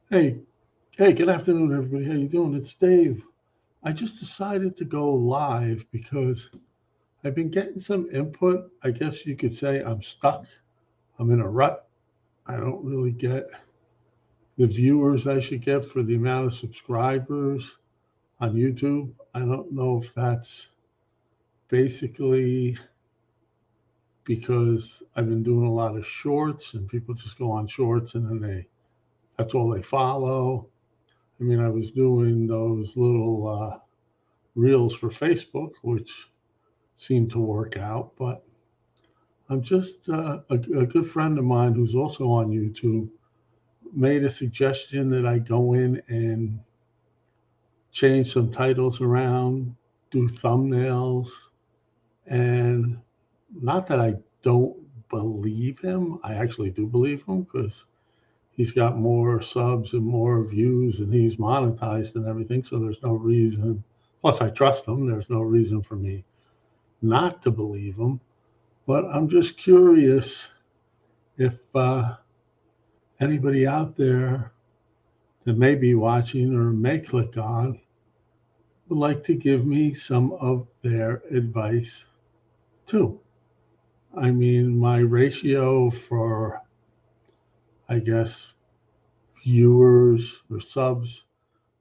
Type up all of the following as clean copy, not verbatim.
Hey, hey, good afternoon, everybody. How you doing? It's Dave. I just decided to go live because I've been getting some input. I guess you could say I'm stuck. I'm in a rut. I don't really get the viewers I should get for the amount of subscribers on YouTube. I don't know if that's basically because I've been doing a lot of shorts and people just go on shorts and then that's all they follow. I mean, I was doing those little reels for Facebook, which seemed to work out. But I'm just a good friend of mine who's also on YouTube made a suggestion that I go in and change some titles around, do thumbnails, and not that I don't believe him. I actually do believe him because he's got more subs and more views and he's monetized and everything. So there's no reason. Plus, I trust him. There's no reason for me not to believe him. But I'm just curious if anybody out there that may be watching or may click on would like to give me some of their advice too. I mean, my ratio for, I guess, viewers or subs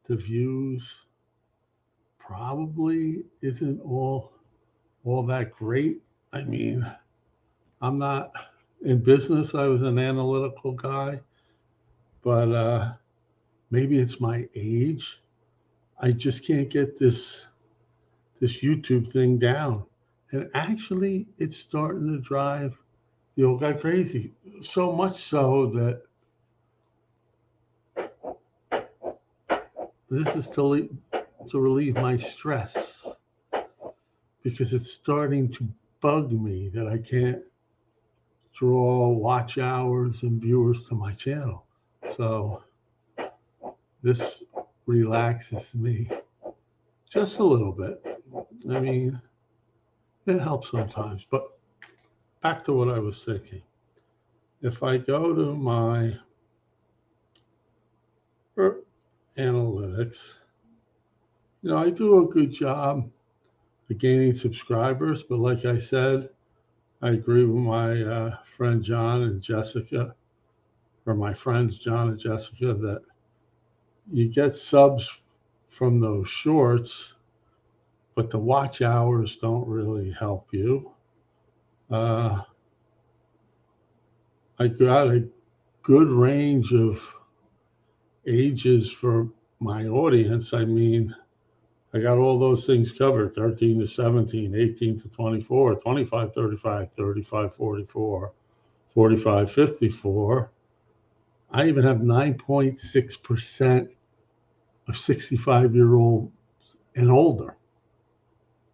to views probably isn't all that great. I mean, I'm not in business. I was an analytical guy, but maybe it's my age. I just can't get this YouTube thing down. And actually, it's starting to drive the old guy crazy. So much so that this is to relieve my stress because it's starting to bug me that I can't draw watch hours and viewers to my channel. So this relaxes me just a little bit. I mean, it helps sometimes. But back to what I was thinking. If I go to my analytics, I do a good job of gaining subscribers. But like I said, I agree with my friend John and Jessica, or my friends John and Jessica, that you get subs from those shorts, but the watch hours don't really help you. Uh, I got a good range of ages for my audience. I mean, I got all those things covered 13 to 17, 18 to 24, 25, 35, 35, 44, 45, 54. I even have 9.6% of 65-year-old and older.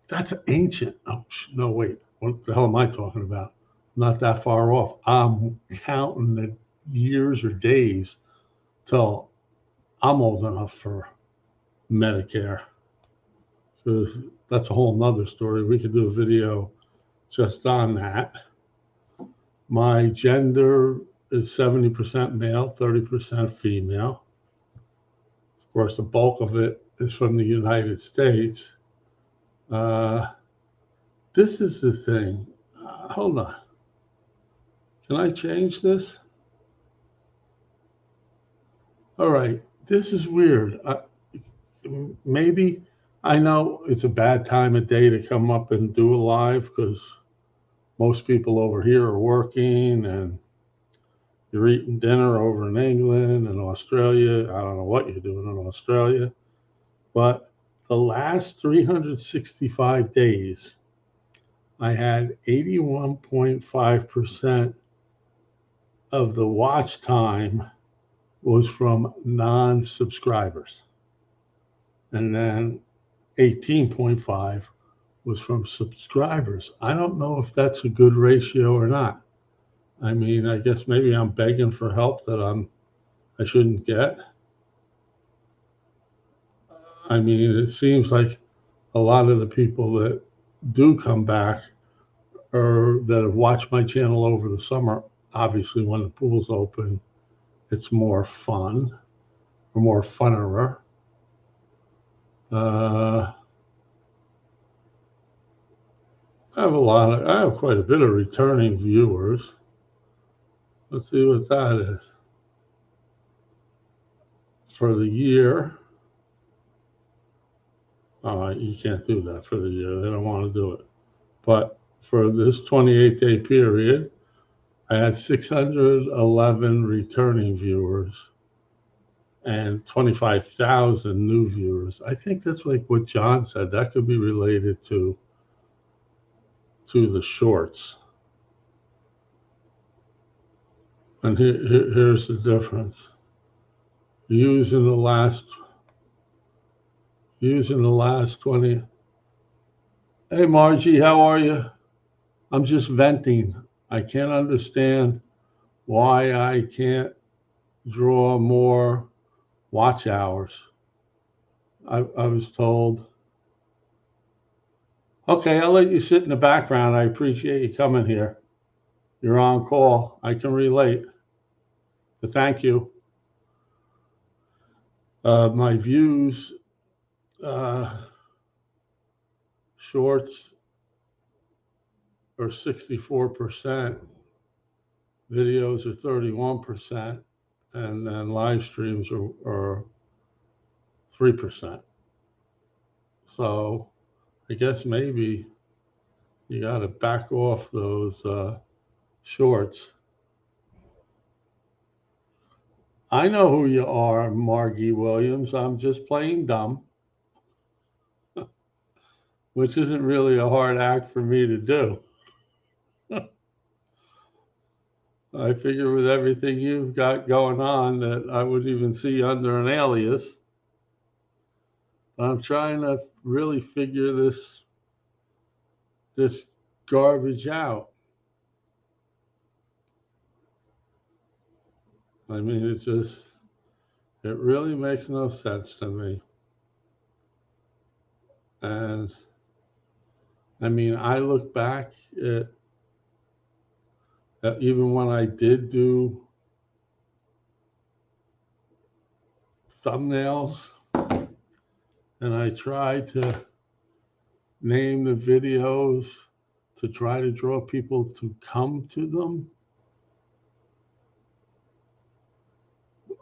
That's ancient. Oh, no, wait. What the hell am I talking about? Not that far off. I'm counting the years or days till I'm old enough for Medicare. Because that's a whole nother story. We could do a video just on that. My gender is 70% male, 30% female. Of course, the bulk of it is from the United States. This is the thing. Hold on. Can I change this? All right. This is weird. Maybe I know it's a bad time of day to come up and do a live because most people over here are working and you're eating dinner over in England and Australia. I don't know what you're doing in Australia, but the last 365 days, I had 81.5% of the watch time was from non-subscribers. And then 18.5 was from subscribers. I don't know if that's a good ratio or not. I mean, I guess maybe I'm begging for help that I shouldn't get. I mean, it seems like a lot of the people that do come back or that have watched my channel over the summer, obviously when the pool's open, it's more fun, or more funnerer. I have quite a bit of returning viewers. Let's see what that is. For the year, you can't do that for the year. They don't want to do it. But for this 28-day period, I had 611 returning viewers and 25,000 new viewers. I think that's like what John said. That could be related to the shorts. And here's the difference. Using the last 20. Hey, Margie, how are you? I'm just venting. I can't understand why I can't draw more watch hours. I was told. Okay, I'll let you sit in the background. I appreciate you coming here. You're on call. I can relate. But thank you. My views, shorts are 64%, videos are 31%, and then live streams are 3%. So I guess maybe you got to back off those shorts. I know who you are, Margie Williams. I'm just playing dumb, which isn't really a hard act for me to do. I figure with everything you've got going on that I wouldn't even see under an alias. I'm trying to really figure this garbage out. I mean, it really makes no sense to me. And I mean, I look back at even when I did do thumbnails and I tried to name the videos to try to draw people to come to them.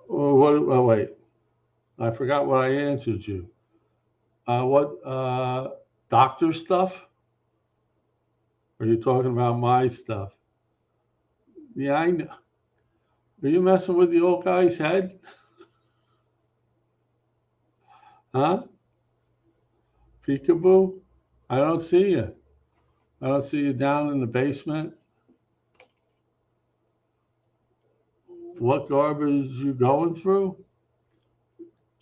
Or what? Oh, wait. I forgot what I answered you. What doctor stuff? Or are you talking about my stuff? Yeah, I know. Are you messing with the old guy's head? Huh? Peekaboo? I don't see you. I don't see you down in the basement. What garbage you going through?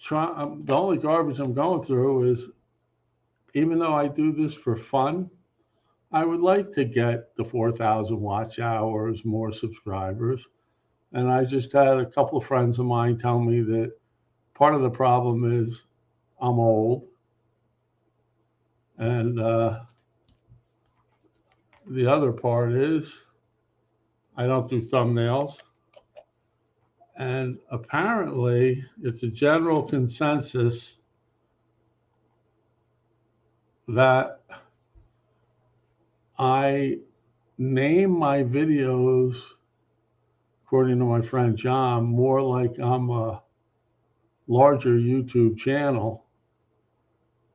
The only garbage I'm going through is, even though I do this for fun, I would like to get the 4,000 watch hours, more subscribers. And I just had a couple of friends of mine tell me that part of the problem is I'm old. And the other part is I don't do thumbnails. And apparently, it's a general consensus that I name my videos, according to my friend John, more like I'm a larger YouTube channel,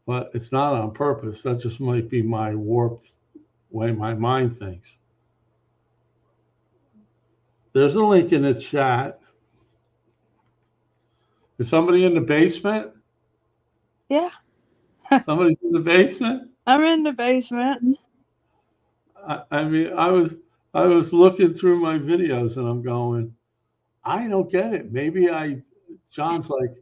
but it's not on purpose. That just might be my warped way my mind thinks. There's a link in the chat. Is somebody in the basement? Yeah. Somebody's in the basement? I'm in the basement. I mean, I was looking through my videos and I'm going, I don't get it. Maybe John's like,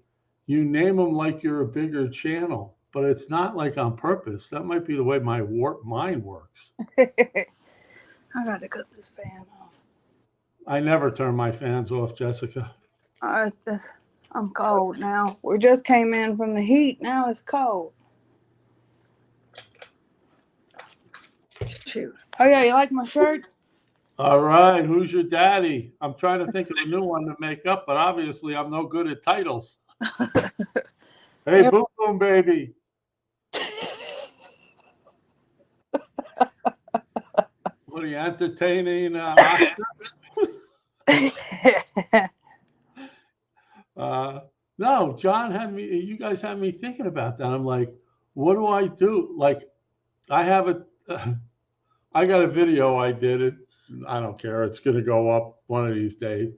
you name them like you're a bigger channel, but it's not like on purpose. That might be the way my warped mind works. I gotta cut this fan off. I never turn my fans off, Jessica. I'm cold now. We just came in from the heat. Now it's cold. Shoot. Oh yeah, you like my shirt? All right, who's your daddy? I'm trying to think of a new one to make up, but obviously I'm no good at titles. Hey, Yep. boom boom baby. What are you entertaining? Uh, no, John had me. You guys had me thinking about that. I'm like, what do I do? Like, I have a, I got a video I did. It. I don't care. It's going to go up one of these days.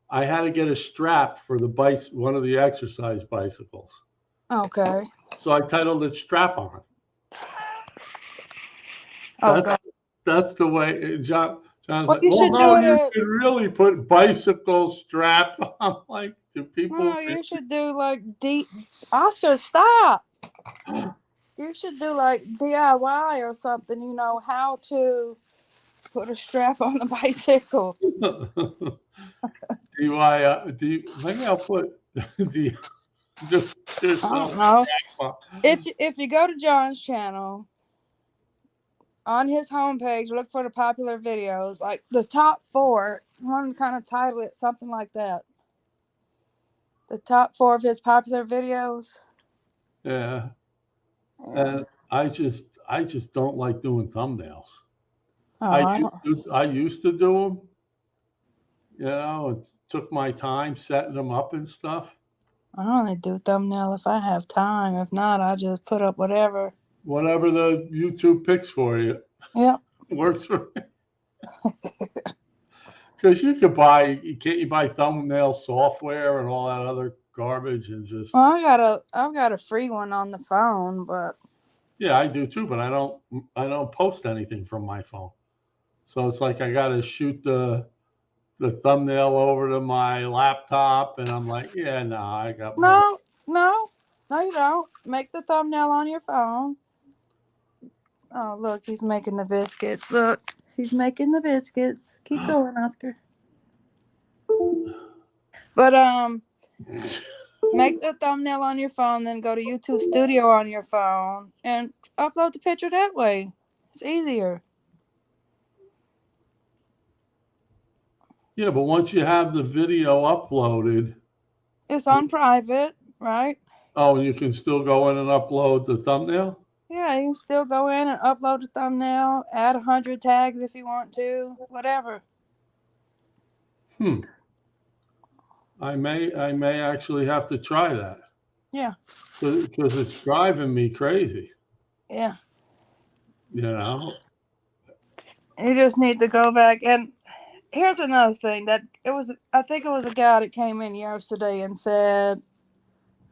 I had to get a strap for the one of the exercise bicycles. Okay. So I titled it "Strap On." Oh That's God. that's the way. John's Well, like, you well, should do no, it. you could really put bicycle strap. I'm like, do people? No, you should do like Oscar, stop. You should do like DIY or something. You know how to put a strap on the bicycle. Do I? Maybe I'll put do just I some don't know. strap If you go to John's channel on his homepage, look for the popular videos, like the top 4. One kind of title it something like that. The top 4 of his popular videos. Yeah, Yeah. and I just don't like doing thumbnails. Oh, I don't. I used to do them. You know, it took my time setting them up and stuff. I only do thumbnail if I have time. If not, I just put up whatever. Whatever the YouTube picks for you Yep. works for me. Because you could buy, can't you buy thumbnail software and all that other garbage and just. Well, I've got a free one on the phone, but Yeah, I do too, but I don't post anything from my phone. So it's like I got to shoot the thumbnail over to my laptop, and I'm like, yeah, no, I got more. no, you don't. Make the thumbnail on your phone. Oh, look, he's making the biscuits. Look, he's making the biscuits. Keep going, Oscar. But make the thumbnail on your phone, then go to YouTube Studio on your phone and upload the picture that way. It's easier. Yeah, but once you have the video uploaded, It's on private, right? oh, you can still go in and upload the thumbnail? Yeah, you can still go in and upload a thumbnail, add 100 tags if you want to, whatever. Hmm. I may actually have to try that. Yeah. Because it's driving me crazy. Yeah. You know? You just need to go back. And here's another thing I think it was a guy that came in yesterday and said,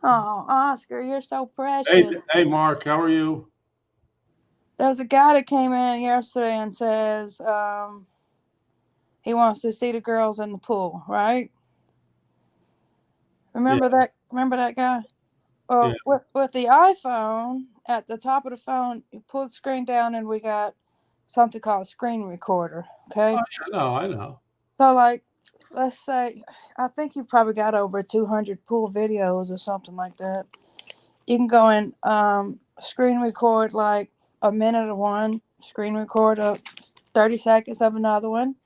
"Oh, Oscar, you're so precious." Hey, Mark, how are you? There was a guy that came in yesterday and says he wants to see the girls in the pool, right? Remember Yeah. that? Remember that guy? Well, Yeah. with the iPhone, at the top of the phone, you pull the screen down, and we got something called a screen recorder. Okay. Oh, I know. So, like, let's say, I think you've probably got over 200 pool videos or something like that. You can go and screen record like a minute of one, screen record 30 seconds of another one,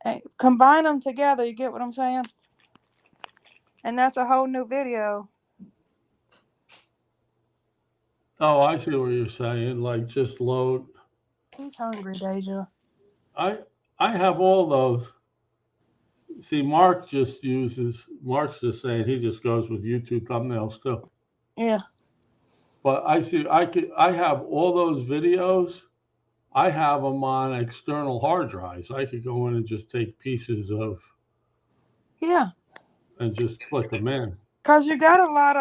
and combine them together. You get what I'm saying? And that's a whole new video. Oh, I see what you're saying. Like just load. Who's hungry, Deja? I I have all those. See, Mark's just saying he just goes with YouTube thumbnails too. Yeah. But I have all those videos. I have them on external hard drives. I could go in and just take pieces of Yeah. and just click them in. Cause you got a lot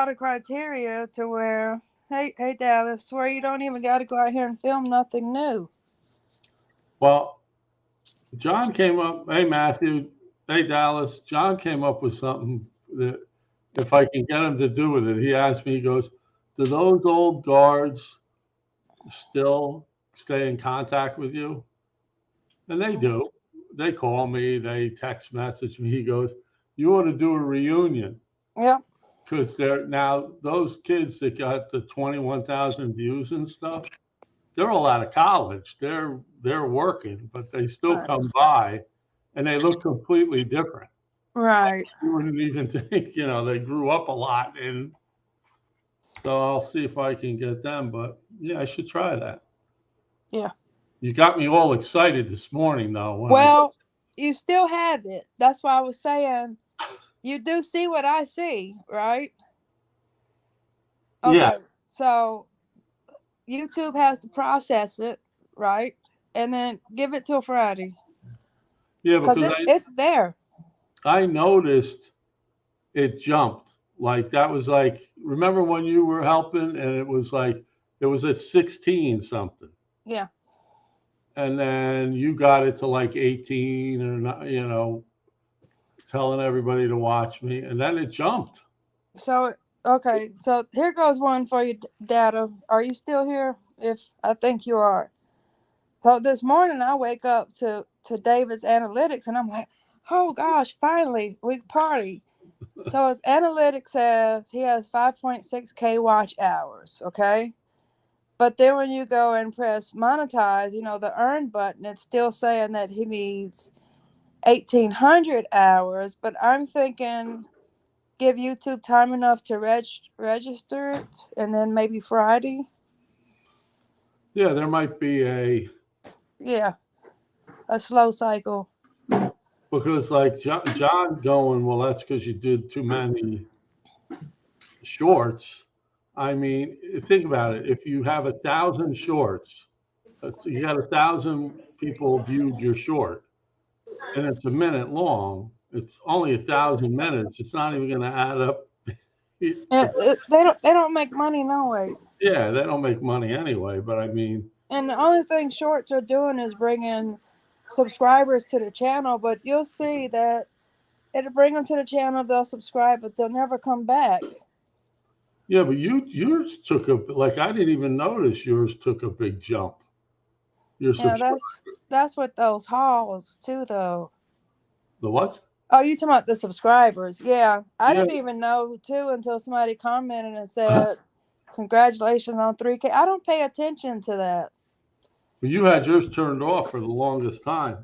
of criteria to where, hey Dallas, where you don't even got to go out here and film nothing new. Well, John came up. Hey, Matthew. Hey, Dallas. John came up with something that if I can get him to do with it, he asked me. He goes, "Do those old guards still stay in contact with you?" And they do. They call me. They text message me. He goes, "You ought to do a reunion." Yep. Because they're now those kids that got the 21,000 views and stuff. they're all out of college. They're working, but they still Right. come by, and they look completely different. Right. You wouldn't even think, they grew up a lot, and so I'll see if I can get them. But yeah, I should try that. Yeah. You got me all excited this morning, though. Well, you still have it. That's why I was saying you do see what I see, right? Yeah, Okay. So YouTube has to process it, right? And then give it till Friday. yeah, Because because it's there. I noticed it jumped. Like that was like, remember when you were helping and it was like it was at 16 something, Yeah. and then you got it to like 18 or not, telling everybody to watch me, and then it jumped. So okay. So here goes one for you, Data. Are you still here? If I think you are. So this morning I wake up to David's analytics and I'm like, oh gosh, finally we party. So his analytics says he has 5.6K watch hours. Okay. But then when you go and press monetize, the earn button, it's still saying that he needs 1,800 hours. But I'm thinking give YouTube time enough to register it and then maybe Friday. Yeah, there might be Yeah. A slow cycle. because like John going, well, that's because you did too many shorts. I mean, think about it. If you have 1,000 shorts, you got 1,000 people viewed your short, and it's a minute long. It's only 1,000 minutes. It's not even going to add up. They don't make money no way. Yeah, they don't make money anyway. But I mean, And the only thing shorts are doing is bringing subscribers to the channel. But you'll see that it'll bring them to the channel. They'll subscribe, but they'll never come back. yeah, but yours took like I didn't even notice yours took a big jump. Your Yeah, subscribe that's what those hauls too, though. the what? Oh, you talking about the subscribers? Yeah, I Yeah, didn't even know too until somebody commented and said, "Congratulations on 3K." I don't pay attention to that. but you had yours turned off for the longest time.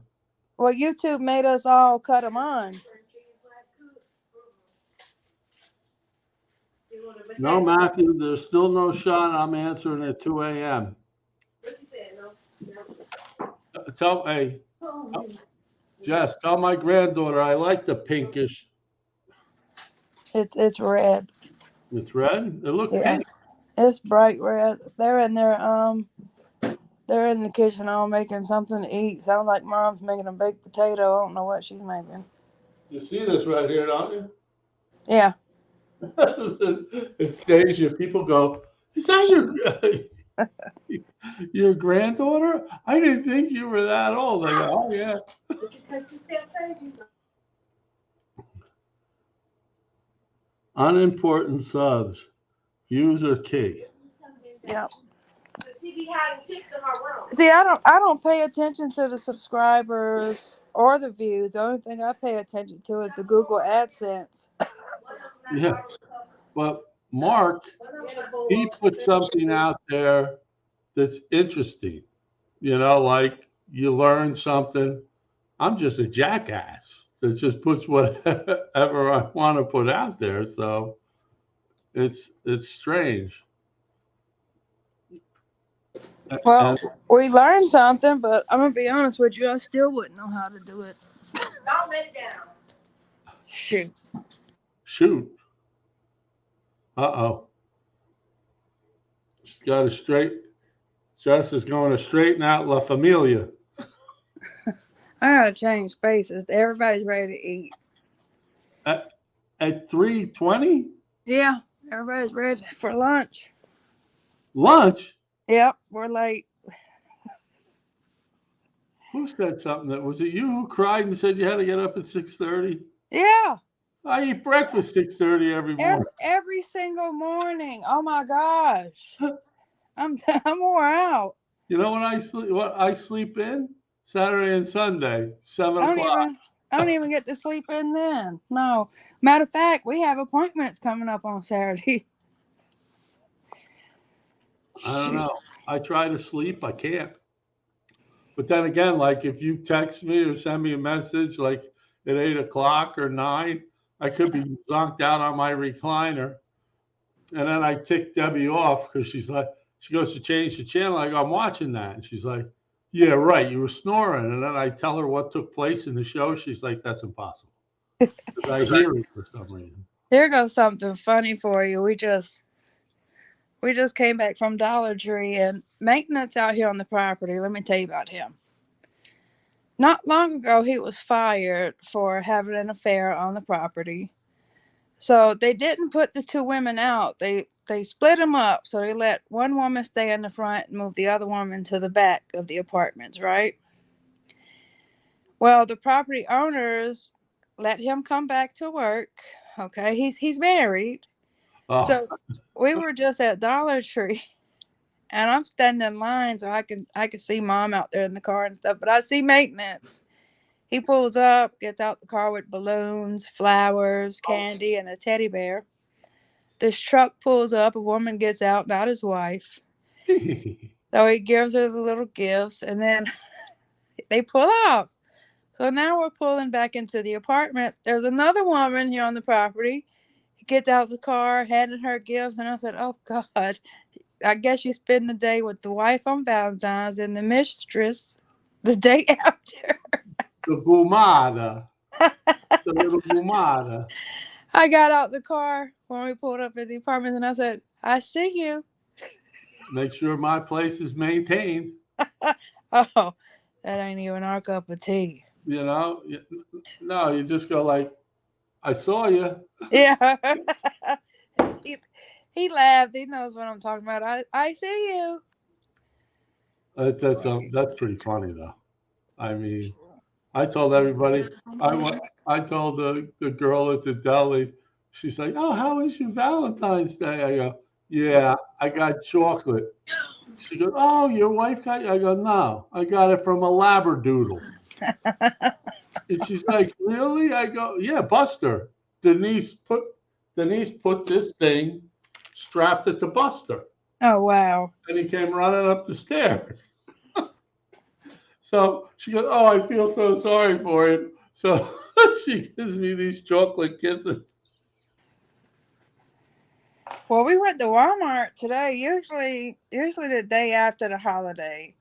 Well, YouTube made us all cut them on. No, Matthew, there's still no shot. I'm answering at 2 a.m. Hey, Jess, tell my granddaughter I like the pinkish. It's red. It's red. It looked Yeah, pink. it's bright red. They're in there. They're in the kitchen all making something to eat. Sounds like Mom's making a baked potato. I don't know what she's making. You see this right here, don't you? Yeah. It stays here. People go, "Is that your granddaughter? I didn't think you were that old." I go, "Oh yeah." Unimportant subs. Views are key. Yeah. See, I don't pay attention to the subscribers or the views. The only thing I pay attention to is the Google AdSense. Yeah. But Mark, he put something out there that's interesting. Like you learn something. I'm just a jackass that just puts whatever I want to put out there. So it's strange. Well, And we learned something, but I'm gonna be honest with you, I still wouldn't know how to do it. Don't let it down. Shoot. shoot. Uh-oh. She's got a straight. Jess is going to straighten out La Familia. I gotta change spaces. Everybody's ready to eat. At 3:20? Yeah, everybody's ready for lunch. Lunch? Yep, we're late. Who said something? Was it you who cried and said you had to get up at 6:30? Yeah. I eat breakfast 6:30 every morning. Every single morning. Oh my gosh. I'm wore out. You know when I sleep in? Saturday and Sunday, 7 o'clock. I don't even get to sleep in then. No. Matter of fact, we have appointments coming up on Saturday. I don't Shoot. know. I try to sleep, I can't. But then again, like if you text me or send me a message like at 8 o'clock or 9, I could be zonked out on my recliner. And then I tick Debbie off because she's like, she goes to change the channel. I go, I'm watching that. And she's like, yeah, right. You were snoring. And then I tell her what took place in the show. She's like, that's impossible. Because I hear it for some reason. Here goes something funny for you. We just came back from Dollar Tree, and maintenance out here on the property. Let me tell you about him. Not long ago, he was fired for having an affair on the property. So they didn't put the two women out. They split them up. So they let one woman stay in the front and move the other woman to the back of the apartments, right? Well, the property owners let him come back to work. Okay, he's married. Oh, So we were just at Dollar Tree, and I'm standing in line so I can see mom out there in the car and stuff. But I see maintenance. He pulls up, gets out the car with balloons, flowers, candy, and a teddy bear. This truck pulls up, a woman gets out, not his wife. So he gives her the little gifts, and then they pull off. So now we're pulling back into the apartment. There's another woman here on the property. He gets out the car, handing her gifts, and I said, oh, God, I guess you spend the day with the wife on Valentine's and the mistress the day after. the bumada. The little bumada. I got out the car when we pulled up at the apartment, and I said, I see you. Make sure my place is maintained. Oh, that ain't even our cup of tea. You know, no, you just go like, I saw you. Yeah. he, he laughed. He knows what I'm talking about. I see you. That's pretty funny though. I mean, I told everybody. I told the girl at the deli. She's like, "Oh, how was your Valentine's Day?" I go, "Yeah, I got chocolate." She goes, "Oh, your wife got you?" I go, "No, I got it from a Labradoodle." And she's like, "Really?" I go, "Yeah, Buster. Denise put Denise put this thing strapped it to Buster, Oh, wow. and he came running up the stairs." So she goes, "Oh, I feel so sorry for him." So she gives me these chocolate kisses. Well, we went to Walmart today. Usually the day after the holiday,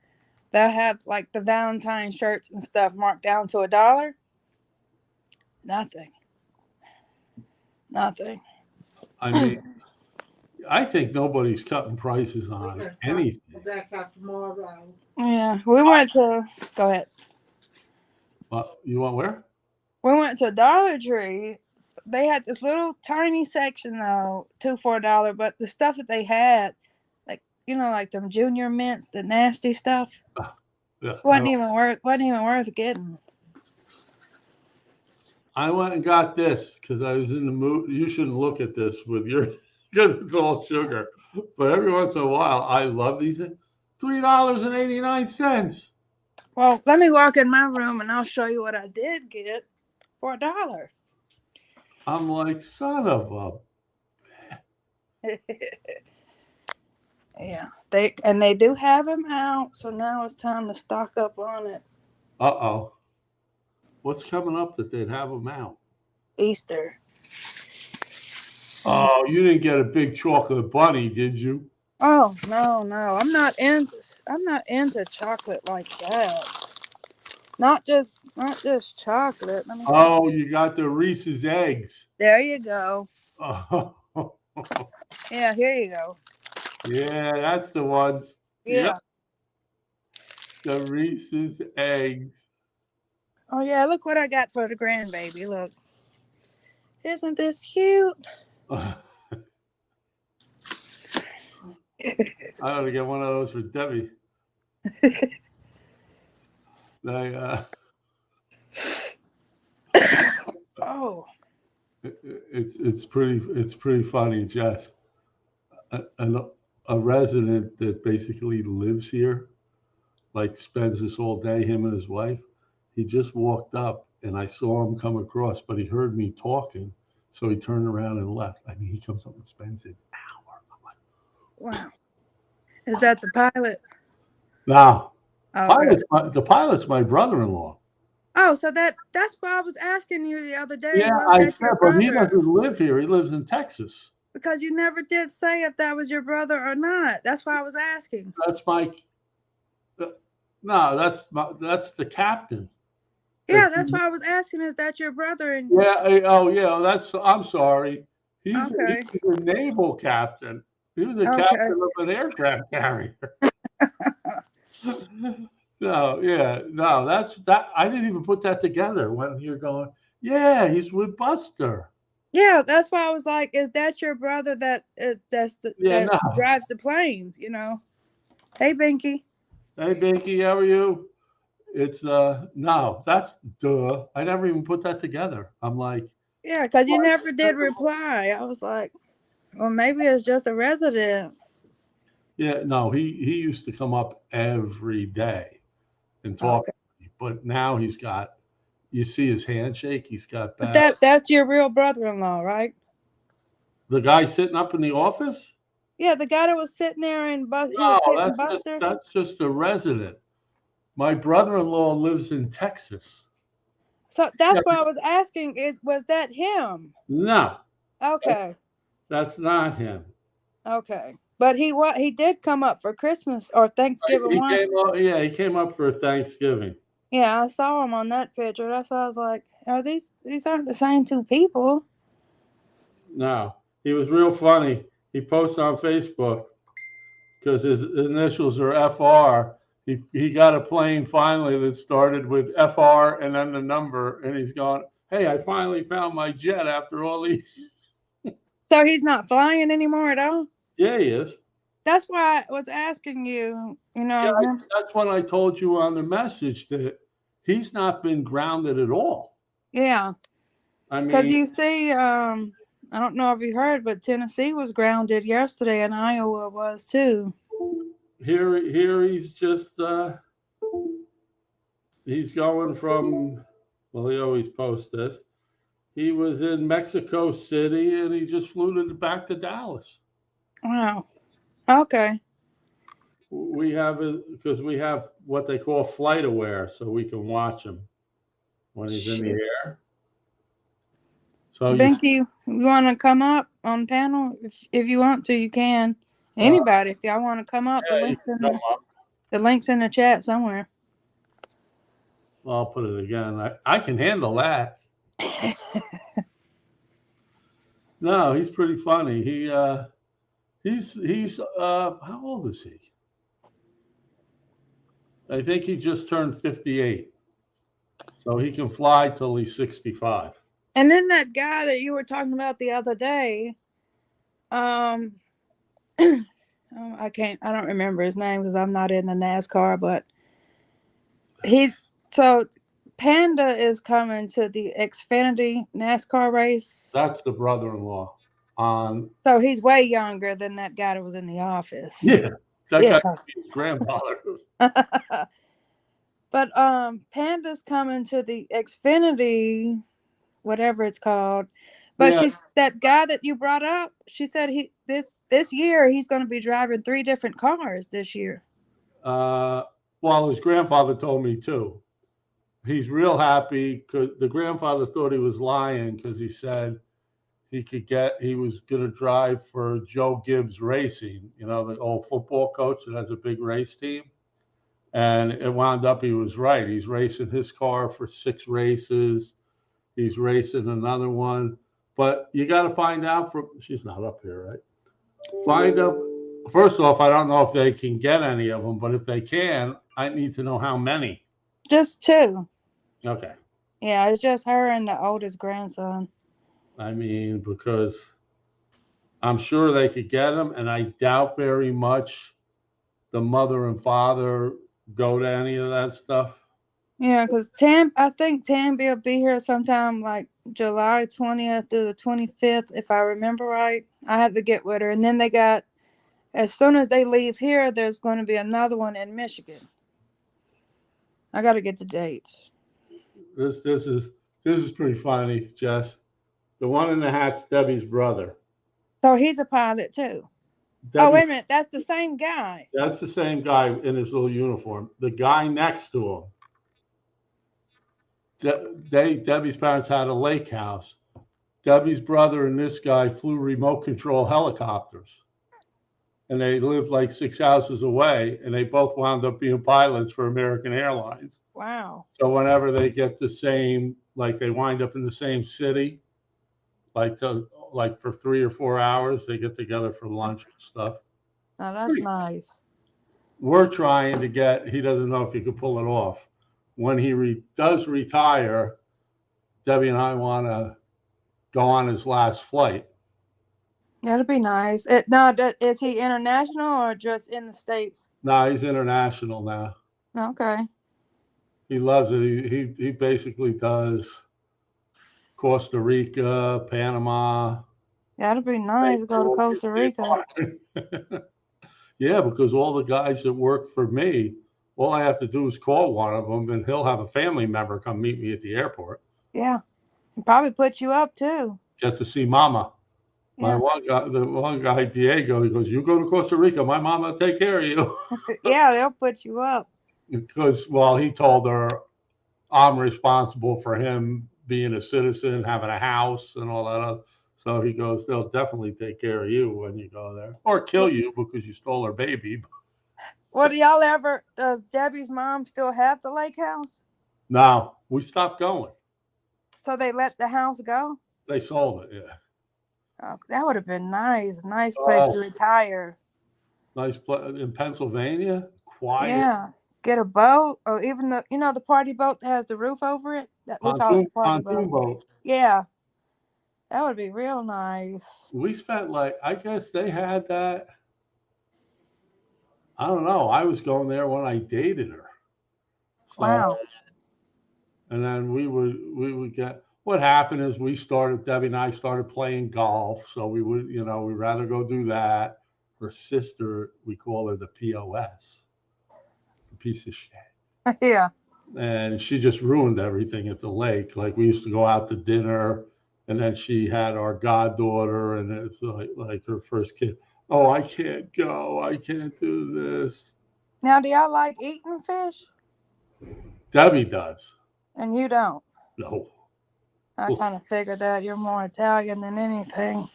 they'll have like the Valentine shirts and stuff marked down to $1. Nothing. Nothing. I mean, I think nobody's cutting prices on anything. Back out tomorrow. Yeah, we went to go ahead. You want where? We went to Dollar Tree. They had this little tiny section though, $2 for $1, but the stuff that they had, like like them junior mints, the nasty stuff, Yeah, wasn't even worth getting. I went and got this because I was in the mood. You shouldn't look at this with your because it's all sugar. But every once in a while, I love these. $3.89. Well, let me walk in my room and I'll show you what I did get for $1. I'm like, son of a. Yeah, they do have them out, so now it's time to stock up on it. Uh-oh. What's coming up that they'd have them out? Easter. Oh, you didn't get a big chocolate bunny, did you? Oh no, I'm not into chocolate like that. Not just chocolate. Let me see. Oh, you got the Reese's eggs. There you go. Oh, Yeah, here you go. yeah, that's the ones. Yeah. Yep, the Reese's eggs. Oh yeah, look what I got for the grandbaby. Look. Isn't this cute? I ought to get one of those for Debbie. They, Oh. it's pretty funny, Jess. A resident that basically lives here, like spends this all day, him and his wife. He just walked up and I saw him come across, but he heard me talking, so he turned around and left. I mean, he comes up and spends an hour. I'm like, Wow. Is that the pilot? Now, Okay. the pilot's my brother-in-law. Oh, so that's why I was asking you the other day. Yeah, Was I that said, your but he brother? doesn't live here. He lives in Texas. Because you never did say if that was your brother or not. That's why I was asking. That's my. No, that's the captain. Yeah, that's why I was asking. Is that your brother? And Yeah. Oh, yeah. I'm sorry. He's okay, a naval captain. He was a okay. captain of an aircraft carrier. No, yeah, no. That's that. I didn't even put that together when you're going. Yeah, he's with Buster. Yeah, that's why I was like, is that your brother Yeah, that no. drives the planes, you know? Hey Binky. Hey, Binky, how are you? It's no, that's duh. I never even put that together. I'm like, Yeah, because you never did reply. I was like, well, maybe it's just a resident. yeah, no, he used to come up every day and talk Okay. to me, but now he's got. You see his handshake. He's got But bad. that's your real brother-in-law, right? The guy sitting up in the office. Yeah, the guy that was sitting there and he was No, pitting Buster. that's just a resident. My brother-in-law lives in Texas. So Yeah, that's why I was asking, was that him? no, Okay. that's not him. Okay. But he did come up for Christmas or Thanksgiving He once. came up. Yeah, he came up for Thanksgiving. Yeah, I saw him on that picture. That's why I was like, are these aren't the same two people? No, he was real funny. He posts on Facebook because his initials are FR. He got a plane finally that started with FR and then the number, and he's going, "Hey, I finally found my jet after all these." So he's not flying anymore at all? Yeah, he is. That's why I was asking you, you Yeah, know. that's when I told you on the message that he's not been grounded at all. Yeah. I Because mean, you see, I don't know if you heard, but Tennessee was grounded yesterday and Iowa was too. here he's just he's going from. Well, he always posts this. He was in Mexico City and he just flew back to Dallas. Wow. Okay. We have it because we have what they call flight aware, so we can watch him when he's in the Shit. air. So Binky, you want to come up on panel? If you want to, you can. Anybody, if y'all want to come up, yeah, you can come up. the link's in the chat somewhere. Well, I'll put it again. I can handle that. No, he's pretty funny. He's how old is he? I think he just turned 58. So he can fly till he's 65. And then that guy that you were talking about the other day, I don't remember his name because I'm not in the NASCAR, but so Panda is coming to the Xfinity NASCAR race. That's the brother-in-law. So he's way younger than that guy that was in the office. Yeah, that Yeah. guy his grandfather. But Panda's coming to the Xfinity, whatever it's called. But Yeah. that guy that you brought up, she said this year he's going to be driving 3 different cars this year. Well, his grandfather told me too. He's real happy because the grandfather thought he was lying because he said he was going to drive for Joe Gibbs Racing, the old football coach that has a big race team. And it wound up he was right. He's racing his car for 6 races. He's racing another one. But you got to find out she's not up here, right? Find out. First off, I don't know if they can get any of them, but if they can, I need to know how many. Just 2. Okay. Yeah, it's just her and the oldest grandson. I mean, because I'm sure they could get them, and I doubt very much the mother and father go to any of that stuff. Yeah, because I think Tamby will be here sometime like July 20th through the 25th, if I remember right. I have to get with her. And then as soon as they leave here, there's going to be another one in Michigan. I got to get the dates. This is pretty funny, Jess. The one in the hat's Debbie's brother. So he's a pilot too. Oh, wait Debbie, a minute. That's the same guy. that's the same guy in his little uniform. The guy next to him, Debbie's parents had a lake house. Debbie's brother and this guy flew remote control helicopters. And they lived like 6 houses away, and they both wound up being pilots for American Airlines. Wow. So whenever they get the same, like they wind up in the same city, like for 3 or 4 hours, they get together for lunch and stuff. Now that's nice. We're trying to get, he doesn't know if he could pull it off. When he does retire, Debbie and I want to go on his last flight. That'd be nice. Now, is he international or just in the States? No, he's international now. Okay. He loves it. He basically does Costa Rica, Panama. That'd be nice to go to Costa Rica. Yeah, because all the guys that work for me, all I have to do is call one of them, and he'll have a family member come meet me at the airport. Yeah. He'd probably put you up too. Get to see Mama. Yeah. The one guy, Diego, he goes, "You go to Costa Rica, my mama will take care of you." Yeah, they'll put you up. Because, well, he told her I'm responsible for him being a citizen, having a house, and all that other. So he goes, they'll definitely take care of you when you go there, or kill you because you stole her baby. Well, does Debbie's mom still have the lake house? No, we stopped going. So they let the house go? They sold it, yeah. Oh, that would have been nice. Nice place to retire. Nice place in Pennsylvania, quiet. Yeah. Get a boat, or even the party boat that has the roof over it. That we call it the party boat. Yeah. That would be real nice. We spent I guess they had that. I don't know. I was going there when I dated her. So, Wow. And then we would get, what happened is Debbie and I started playing golf. So we would, we'd rather go do that. Her sister, we call her the POS, a piece of shit. Yeah. And she just ruined everything at the lake. Like we used to go out to dinner, and then she had our goddaughter, and it's like her first kid. Oh, I can't go. I can't do this. Now, do y'all like eating fish? Debbie does. And you don't? No. I kind of figured that you're more Italian than anything.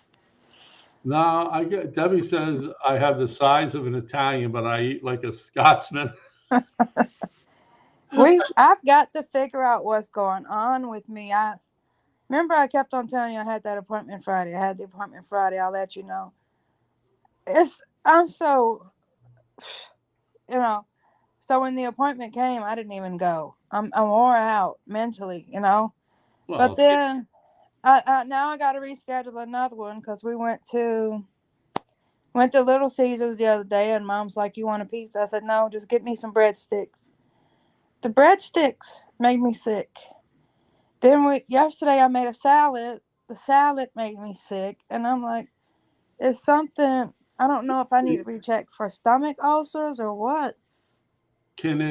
No, Debbie says I have the size of an Italian, but I eat like a Scotsman. I've got to figure out what's going on with me. Remember I kept on telling you I had that appointment Friday. I had the appointment Friday. I'll let you know. I'm so, so when the appointment came, I didn't even go. I'm wore out mentally, Well, but then now I got to reschedule another one because we went to Little Caesars the other day, and Mom's like, "You want a pizza?" I said, "No, just get me some breadsticks." The breadsticks made me sick. Then yesterday I made a salad. The salad made me sick, and I'm like, it's something. I don't know if I need to recheck for stomach ulcers or what. Could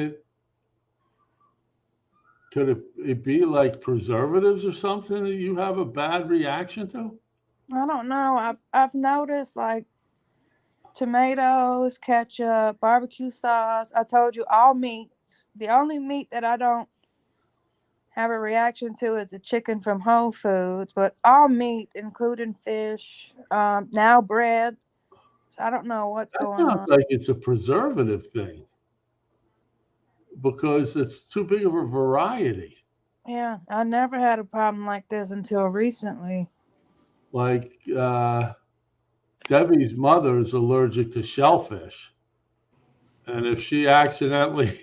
it be like preservatives or something that you have a bad reaction to? I don't know. I've noticed like tomatoes, ketchup, barbecue sauce. I told you all meats. The only meat that I don't have a reaction to is the chicken from Whole Foods, but all meat, including fish, now bread. So I don't know what's going on. Sounds like it's a preservative thing because it's too big of a variety. Yeah, I never had a problem like this until recently. Like Debbie's mother is allergic to shellfish, and if she accidentally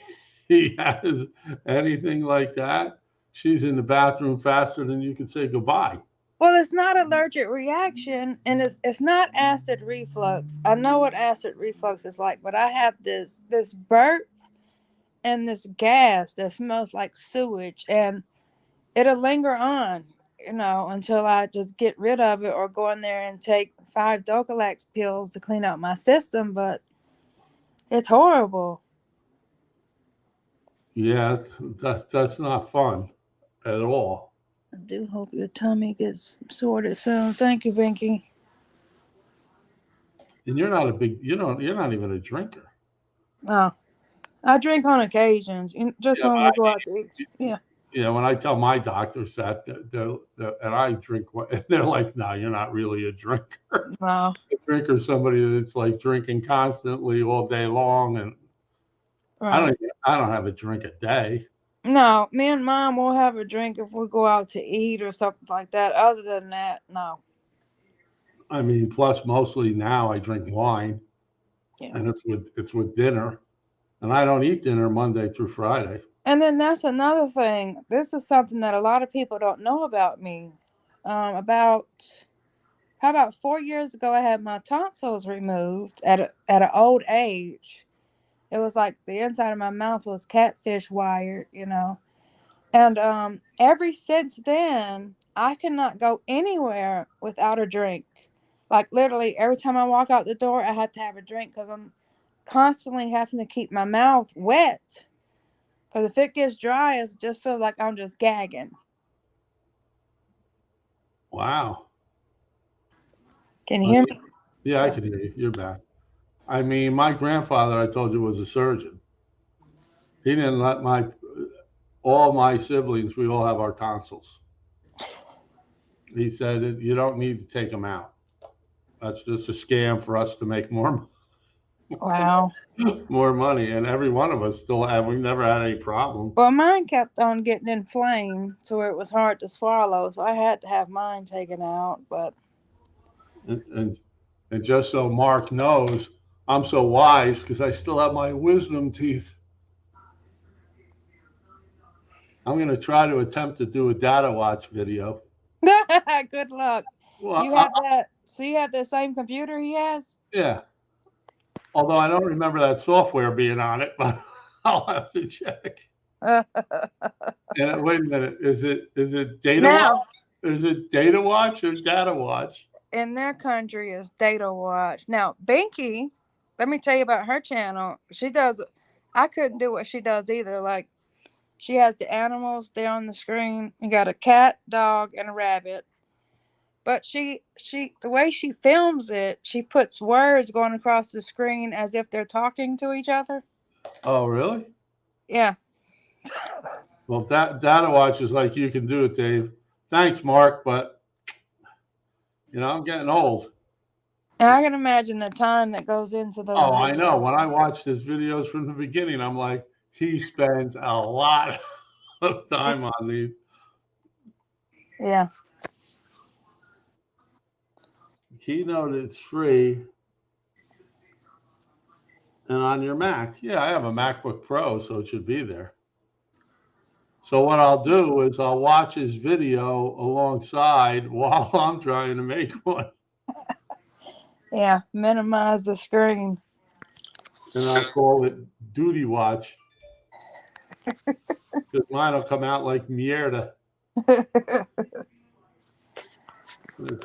has anything like that, she's in the bathroom faster than you can say goodbye. Well, it's not allergic reaction, and it's not acid reflux. I know what acid reflux is like, but I have this burp and this gas that smells like sewage, and it'll linger on, until I just get rid of it or go in there and take 5 Dulcolax pills to clean out my system, but it's horrible. Yeah, that's not fun at all. I do hope your tummy gets sorted soon. Thank you, Vinky. And you're not a big, you're not even a drinker. No, I drink on occasions, just Yeah, when we go out to eat. Yeah. when I tell my doctors that, and I drink, and they're like, "No, you're not really a drinker. No. A drinker is somebody that's like drinking constantly all day long." And Right. I don't have a drink a day. No, me and Mom will have a drink if we go out to eat or something like that. Other than that, no. I mean, plus mostly now I drink wine, Yeah. and it's with dinner, and I don't eat dinner Monday through Friday. And then that's another thing. This is something that a lot of people don't know about me. About how about 4 years ago, I had my tonsils removed at an old age. It was like the inside of my mouth was catfish wired, And ever since then, I cannot go anywhere without a drink. Like literally, every time I walk out the door, I have to have a drink because I'm constantly having to keep my mouth wet. Because if it gets dry, it just feels like I'm just gagging. Wow. Can you I hear mean, me? yeah, I can hear you. You're back. I mean, my grandfather, I told you, was a surgeon. He didn't let all my siblings, we all have our tonsils. He said, you don't need to take them out. That's just a scam for us to make Wow. more money. And every one of us still have, we've never had any problem. Well, mine kept on getting inflamed to where it was hard to swallow, so I had to have mine taken out. But And just so Mark knows, I'm so wise because I still have my wisdom teeth. I'm going to try to attempt to do a data watch video. good luck. Well, You have that. So you have the same computer he has? yeah. Although I don't remember that software being on it, but I'll have to check. And wait a minute, is it Data Watch? Now, Is it Data Watch or Data Watch? in their country is Data Watch. Now, Binky, let me tell you about her channel. I couldn't do what she does either. Like, she has the animals there on the screen. You got a cat, dog, and a rabbit. But the way she films it, she puts words going across the screen as if they're talking to each other. Oh, really? Yeah. Well, Data Watch is like, you can do it, Dave. Thanks, Mark, but I'm getting old. And I can imagine the time that goes into those. Oh, I know. When I watched his videos from the beginning, I'm like, he spends a lot of time on these. Yeah. Keynote, it's free. And on your Mac. Yeah, I have a MacBook Pro, so it should be there. So what I'll do is I'll watch his video alongside while I'm trying to make one. Yeah, minimize the screen. And I'll call it Duty Watch. Because mine will come out like Mierda. It's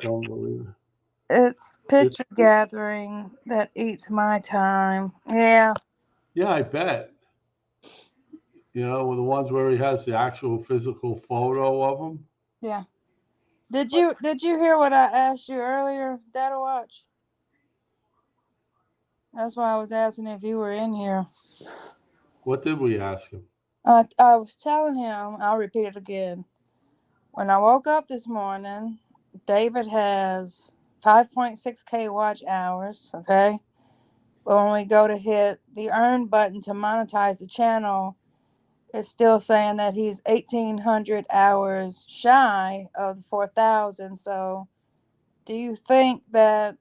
unbelievable. It's picture gathering that eats my time. Yeah. Yeah, I bet. The ones where he has the actual physical photo of them. Yeah. Did you hear what I asked you earlier, Data Watch? That's why I was asking if you were in here. What did we ask him? I was telling him, I'll repeat it again. When I woke up this morning, David has 5.6K watch hours, okay? But when we go to hit the earn button to monetize the channel, it's still saying that he's 1,800 hours shy of the 4,000. So do you think that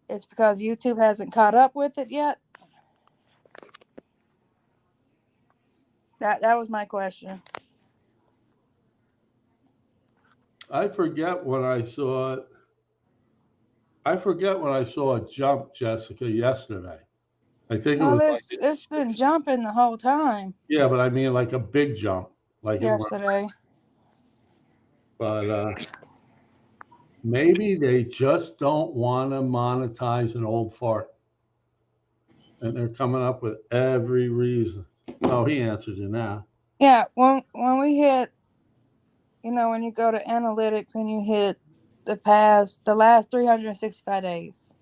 it's because YouTube hasn't caught up with it yet? That was my question. I forget when I saw it. I forget when I saw it jump, Jessica, yesterday. I think it was it's been jumping the whole time. Yeah, but I mean like a big jump. Like yesterday. But maybe they just don't want to monetize an old fart. And they're coming up with every reason. Oh, he answered you now. Yeah, when we hit, when you go to analytics and you hit the last 365 days,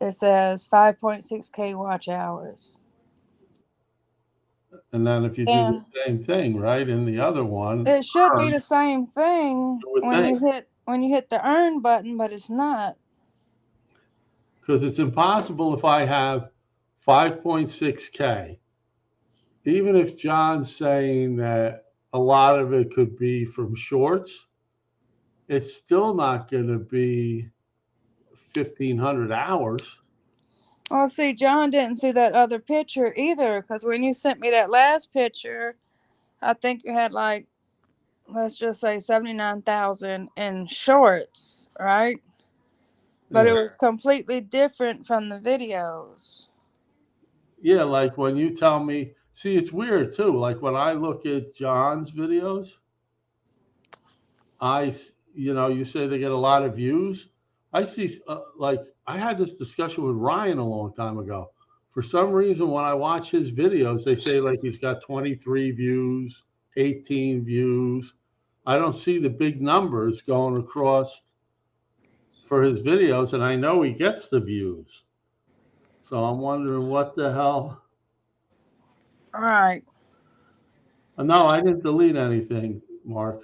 it says 5.6K watch hours. And then if you do And the same thing, right, in the other one, it should be earn, the same thing you would when you think, hit the earn button, but it's not. because it's impossible if I have 5.6K, even if John's saying that a lot of it could be from shorts, it's still not going to be 1,500 hours. Well, see, John didn't see that other picture either, because when you sent me that last picture, I think you had like, let's just say 79,000 in shorts, right? But it Yeah. was completely different from the videos. Yeah, like when you tell me, see, it's weird too. Like when I look at John's videos, you say they get a lot of views. I see, like, I had this discussion with Ryan a long time ago. For some reason, when I watch his videos, they say like he's got 23 views, 18 views. I don't see the big numbers going across for his videos, and I know he gets the views. So I'm wondering what the hell. All right. No, I didn't delete anything, Mark.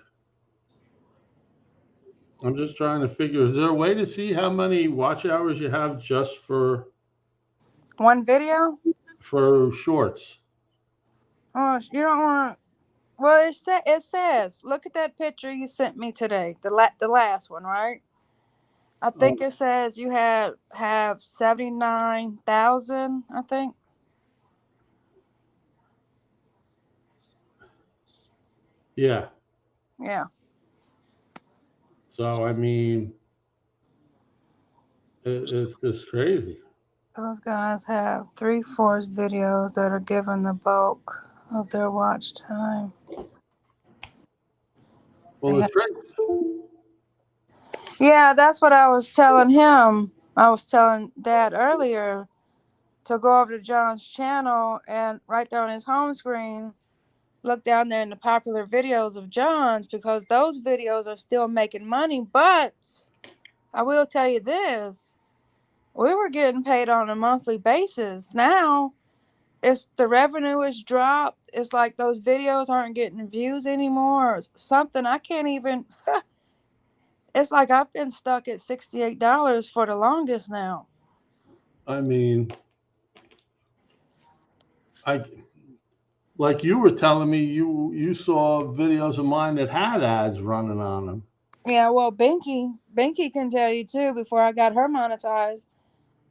I'm just trying to figure, is there a way to see how many watch hours you have just for One video? shorts? Oh, you don't want. Well, it says. Look at that picture you sent me today. The last one, right? I think it says you have 79,000. I think. Yeah. Yeah. So I mean, it's just crazy. Those guys have 3/4 videos that are given the bulk of their watch time. Well, They the have, trick. yeah, that's what I was telling him. I was telling Dad earlier to go over to John's channel and right there on his home screen, look down there in the popular videos of John's, because those videos are still making money. But I will tell you this, we were getting paid on a monthly basis. Now it's the revenue is dropped. It's like those videos aren't getting views anymore or something. I can't even it's like I've been stuck at $68 for the longest now. I mean, I like you were telling me you saw videos of mine that had ads running on them. Yeah, well, Binky can tell you too. Before I got her monetized,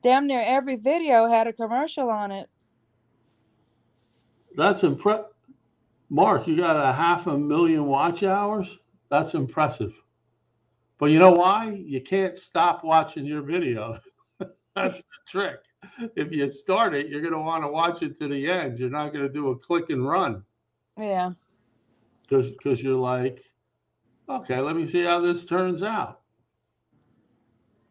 damn near every video had a commercial on it. That's impressive. Mark, you got 500,000 watch hours? That's impressive. But you know why? You can't stop watching your video. That's the trick. If you start it, you're going to want to watch it to the end. You're not going to do a click and run Yeah, because you're like, okay, let me see how this turns out.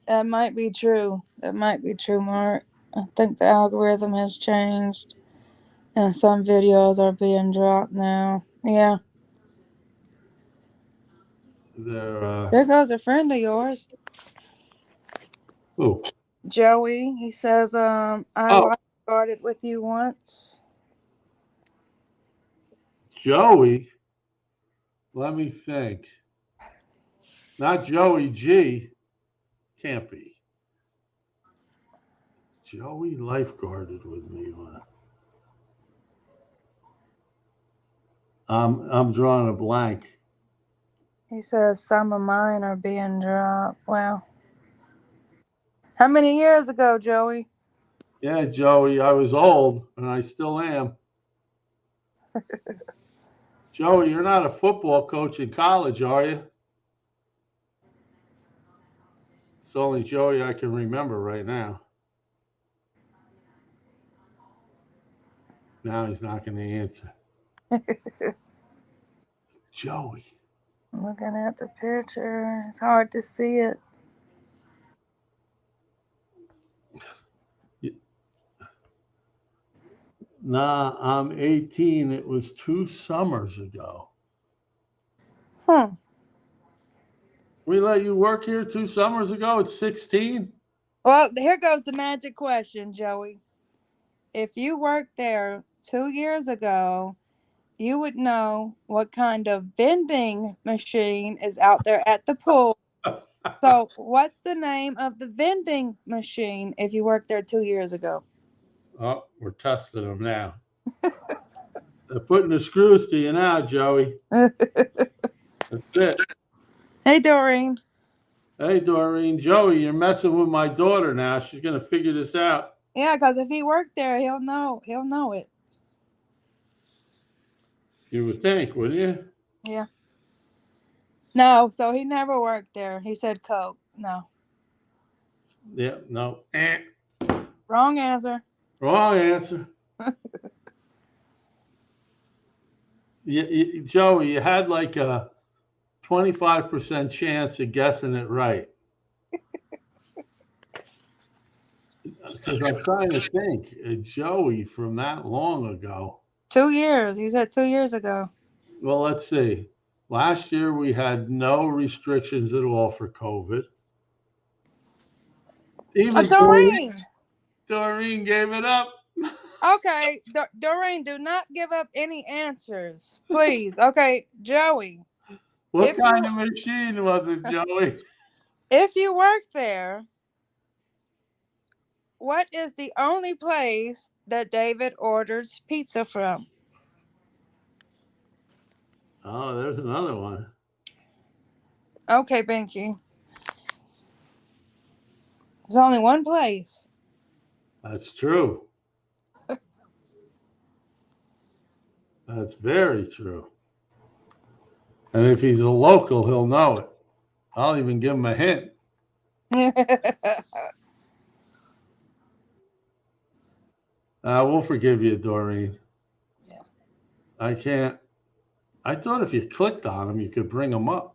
that might be true. That might be true, Mark. I think the algorithm has changed, and some videos are being dropped now. Yeah. They're There goes a friend of yours, oh Joey. He says, I oh lifeguarded with you once. Joey. Let me think. Not Joey G. Can't be. Joey lifeguarded with me. I'm drawing a blank. He says some of mine are being dropped. Wow. How many years ago, Joey? Yeah, Joey, I was old and I still am. Joey, you're not a football coach in college, are you? It's only Joey I can remember right now. Now he's not going to answer. Joey. Looking at the picture, it's hard to see it. Nah, I'm 18. It was 2 summers ago. Hmm. We let you work here 2 summers ago at 16? Well, here goes the magic question, Joey. If you worked there 2 years ago, you would know what kind of vending machine is out there at the pool. So, what's the name of the vending machine if you worked there 2 years ago? Oh, we're testing them now. They're putting the screws to you now, Joey. That's it. Hey, Doreen. Hey, Doreen. Joey, you're messing with my daughter now. She's going to figure this out. Yeah, because if he worked there, he'll know. He'll know it. You would think, wouldn't you? Yeah. No, so he never worked there. He said Coke. No. Yeah, no. Wrong answer. Wrong answer. Joey, you had like a 25% chance of guessing it right. Because I'm trying to think, Joey from that long ago. 2 years. He said 2 years ago. Well, let's see. Last year we had no restrictions at all for COVID. Even Doreen. Doreen gave it up. Okay, Doreen, do not give up any answers, please. Okay, Joey. What kind of machine was it, Joey? If you work there, what is the only place that David orders pizza from? Oh, there's another one. Okay, Binky. There's only one place. That's true. That's very true. And if he's a local, he'll know it. I'll even give him a hint. We'll forgive you, Doreen. Yeah. I can't. I thought if you clicked on him, you could bring him up.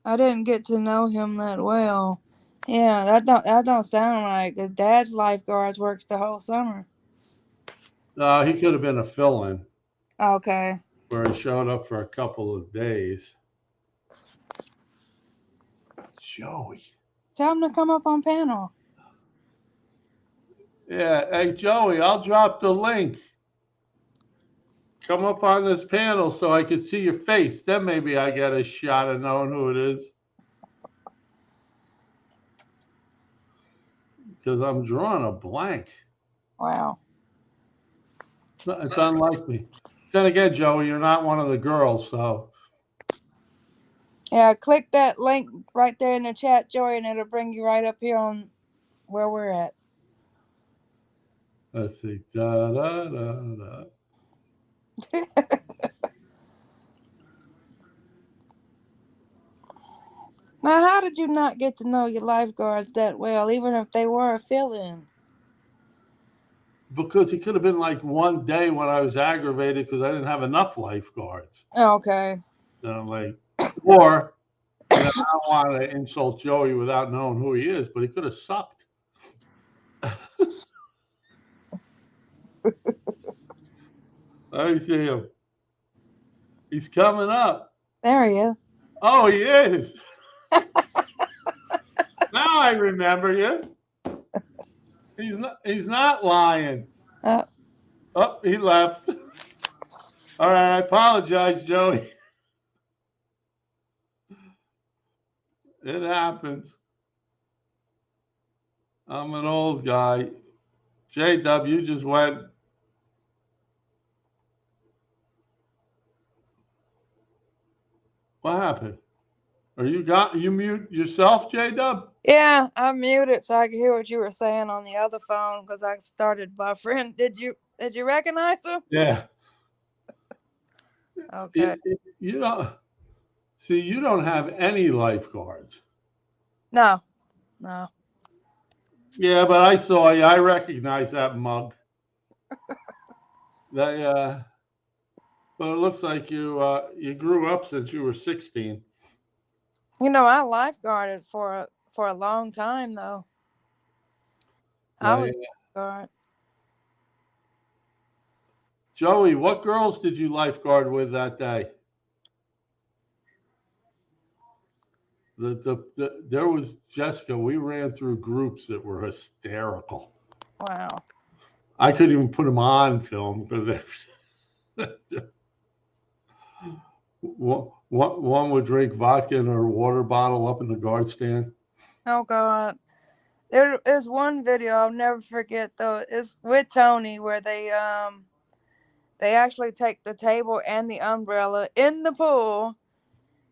I didn't get to know him that well. Yeah, that don't sound right. Cause Dad's lifeguards works the whole summer. He could have been a fill-in. Okay. Where he showed up for a couple of days. Joey. Tell him to come up on panel. Yeah. Hey, Joey, I'll drop the link. Come up on this panel so I can see your face. Then maybe I get a shot of knowing who it is. Because I'm drawing a blank. Wow. It's unlike me. Then again, Joey, you're not one of the girls, so. Yeah, click that link right there in the chat, Joey, and it'll bring you right up here on where we're at. Let's see. Da, da, da, da. Now, how did you not get to know your lifeguards that well, even if they were a fill-in? Because it could have been like one day when I was aggravated because I didn't have enough lifeguards. Okay. And I'm like, or I don't want to insult Joey without knowing who he is, but he could have sucked. I see him. He's coming up. There he is. Oh, he is. Now I remember you. He's not lying. Oh, he left. All right, I apologize, Joey. It happens. I'm an old guy. JW just went. What happened? You mute yourself, JW? Yeah, I muted so I could hear what you were saying on the other phone because I started my friend. Did you recognize him? Yeah. Okay. You don't see. You don't have any lifeguards. No. Yeah, but I saw you. I recognize that mug. But it looks like you grew up since you were 16. You know, I lifeguarded for a long time though. I was lifeguard. Joey, what girls did you lifeguard with that day? There was Jessica. We ran through groups that were hysterical. Wow. I couldn't even put them on film because one would drink vodka in her water bottle up in the guard stand. Oh God. There is one video I'll never forget though. It's with Tony where they actually take the table and the umbrella in the pool,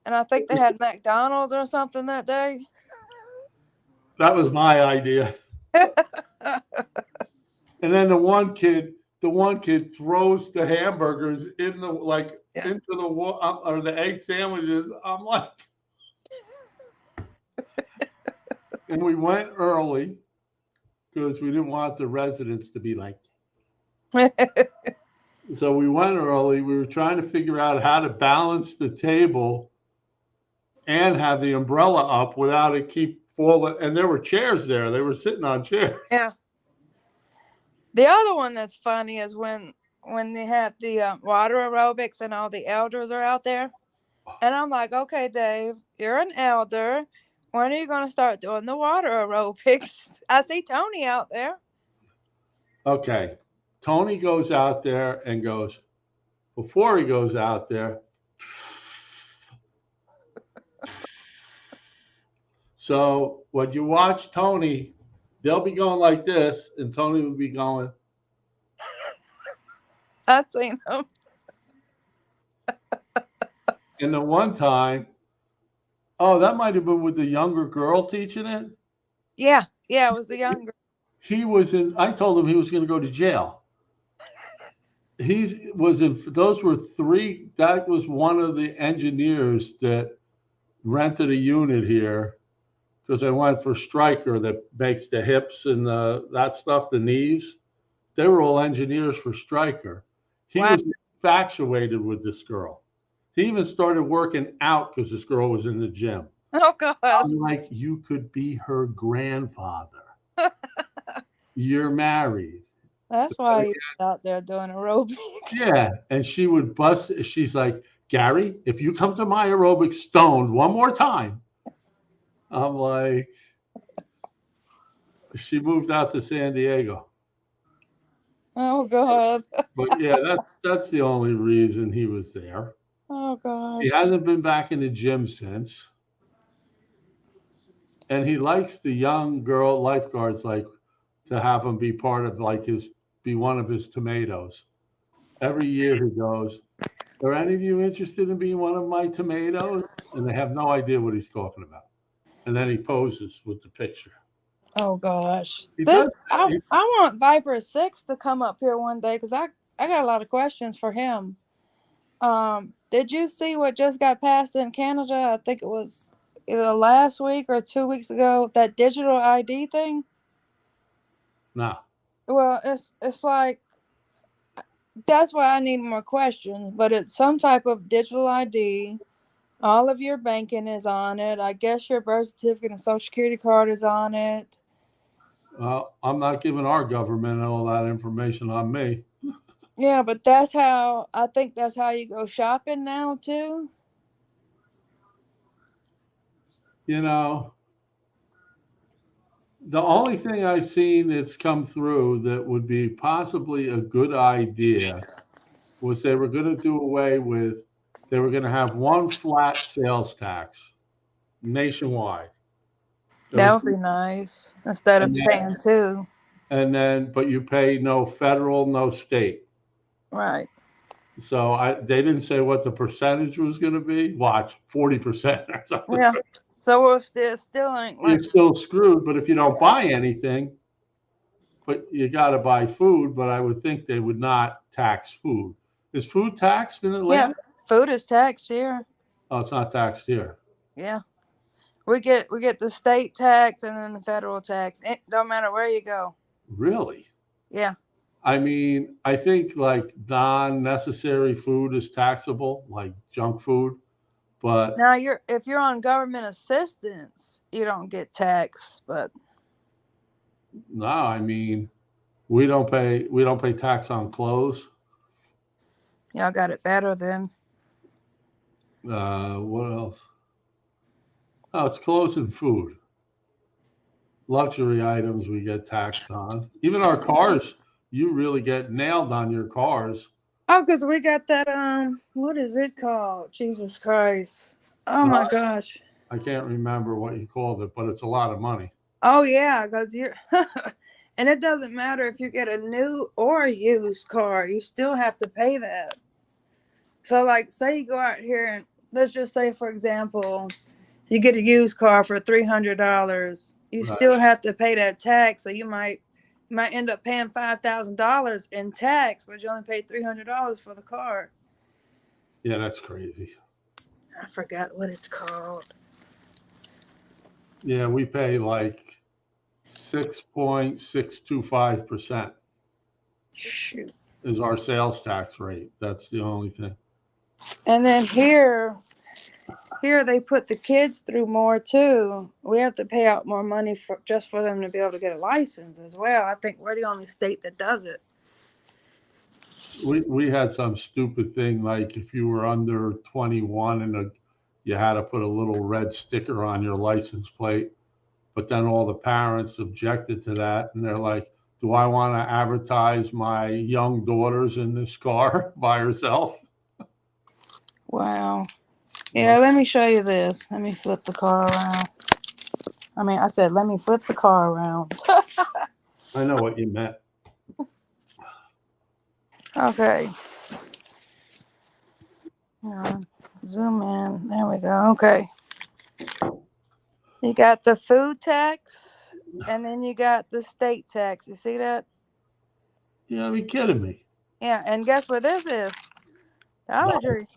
and I think they had McDonald's or something that day. That was my idea. And then the one kid throws the hamburgers in the Yeah. into the or the egg sandwiches. I'm like, and we went early because we didn't want the residents to be like. So we went early. We were trying to figure out how to balance the table and have the umbrella up without it keep falling. And there were chairs there. They were sitting on chairs. Yeah. The other one that's funny is when they have the water aerobics and all the elders are out there. And I'm like, okay, Dave, you're an elder. When are you going to start doing the water aerobics? I see Tony out there. Okay. Tony goes out there and goes, before he goes out there. So when you watch Tony, they'll be going like this, and Tony will be going. I've seen him. And the one time, oh, that might have been with the younger girl teaching it. Yeah, it was the younger. He was in. I told him he was going to go to jail. He was in. Those were three. That was one of the engineers that rented a unit here because I went for Stryker that makes the hips and that stuff, the knees. They were all engineers for Stryker. He was infatuated with this girl. He even started working out because this girl was in the gym. Oh God! I'm like, you could be her grandfather. You're married. That's why he's out there doing aerobics. Yeah, and she would bust. She's like, Gary, if you come to my aerobics stoned one more time, I'm like, she moved out to San Diego. Oh God! But yeah, that's the only reason he was there. Oh gosh. He hasn't been back in the gym since. And he likes the young girl lifeguards, like to have him be part of be one of his tomatoes. Every year he goes, are any of you interested in being one of my tomatoes? And they have no idea what he's talking about. And then he poses with the picture. Oh gosh. I want Viper 6 to come up here one day because I got a lot of questions for him. Did you see what just got passed in Canada? I think it was either last week or 2 weeks ago, that digital ID thing. No. Well, it's like, that's why I need more questions, but it's some type of digital ID. All of your banking is on it. I guess your birth certificate and social security card is on it. I'm not giving our government all that information on me. Yeah, but I think that's how you go shopping now too. You know, the only thing I've seen that's come through that would be possibly a good idea was they were going to do away with, they were going to have one flat sales tax nationwide. That would be nice instead of paying two. And then, but you pay no federal, no state. Right. So they didn't say what the percentage was going to be. Watch, 40%. Yeah. So we're still ain't like, you're still screwed. But if you don't buy anything, but you got to buy food. But I would think they would not tax food. Is food taxed in Atlanta? Yeah, food is taxed here. Oh, it's not taxed here. Yeah. We get the state tax and then the federal tax. It don't matter where you go. Really? Yeah. I mean, I think like non-necessary food is taxable, like junk food. But now if you're on government assistance, you don't get taxed. But no, I mean, we don't pay tax on clothes. Y'all got it better then. What else? Oh, it's clothes and food. Luxury items we get taxed on. Even our cars, you really get nailed on your cars. Oh, because we got that, what is it called? Jesus Christ. Oh my gosh. I can't remember what you called it, but it's a lot of money. Oh yeah, because you're and it doesn't matter if you get a new or a used car, you still have to pay that. So like say you go out here and let's just say for example, you get a used car for $300, you Right. still have to pay that tax. So you might end up paying $5,000 in tax, but you only paid $300 for the car. Yeah, that's crazy. I forgot what it's called. Yeah, we pay like 6.625% Shoot. is our sales tax rate. That's the only thing. And then here they put the kids through more too. We have to pay out more money for them to be able to get a license as well. I think we're the only state that does it. We had some stupid thing like if you were under 21 and you had to put a little red sticker on your license plate, but then all the parents objected to that, and they're like, "Do I want to advertise my young daughters in this car by herself?" Wow. Yeah, let me show you this. Let me flip the car around. I said, let me flip the car around. I know what you meant. Okay. Zoom in. There we go. Okay. You got the food tax, and then you got the state tax. You see that? You gotta be kidding me. Yeah, and guess where this is? Dollar Tree.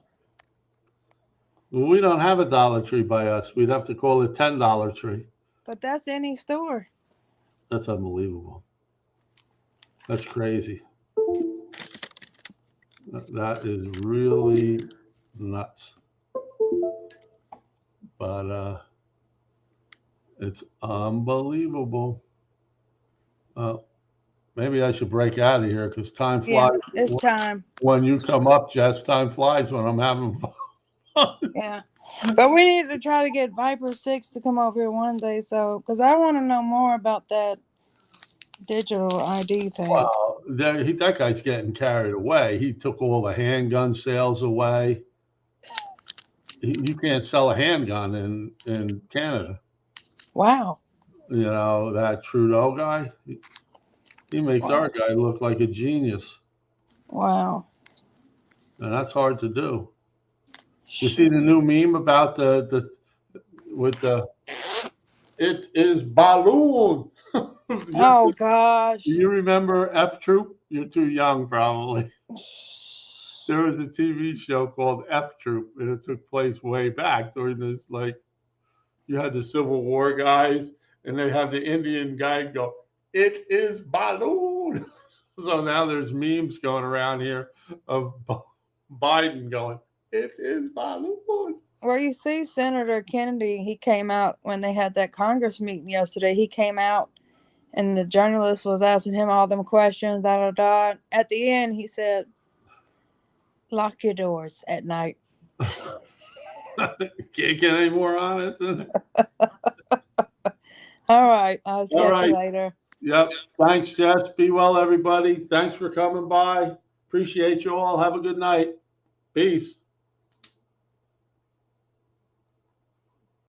Well, we don't have a Dollar Tree by us. We'd have to call it $10 Tree. But that's any store. That's unbelievable. That's crazy. That is really nuts. But it's unbelievable. Maybe I should break out of here because time Yeah, flies. it's time. When you come up, Jess, time flies when I'm having fun. Yeah. But we need to try to get Viper 6 to come over here one day. So, because I want to know more about that digital ID thing. Wow, that guy's getting carried away. He took all the handgun sales away. You can't sell a handgun in Canada. Wow. You know, that Trudeau guy, he makes our guy look like a genius. Wow. And that's hard to do. You see the new meme about it is balloon. Oh gosh. You remember F Troop? You're too young, probably. There was a TV show called F Troop, and it took place way back during this. Like, you had the Civil War guys, and they had the Indian guy go, "It is balloon." So now there's memes going around here of Biden going, "It is balloon." Well, you see, Senator Kennedy, he came out when they had that Congress meeting yesterday. He came out, and the journalist was asking him all them questions. Da da da. At the end, he said, "Lock your doors at night." Can't get any more honest. All right. I'll All catch right. you later. Yep. Thanks, Jess. Be well, everybody. Thanks for coming by. Appreciate you all. Have a good night. Peace.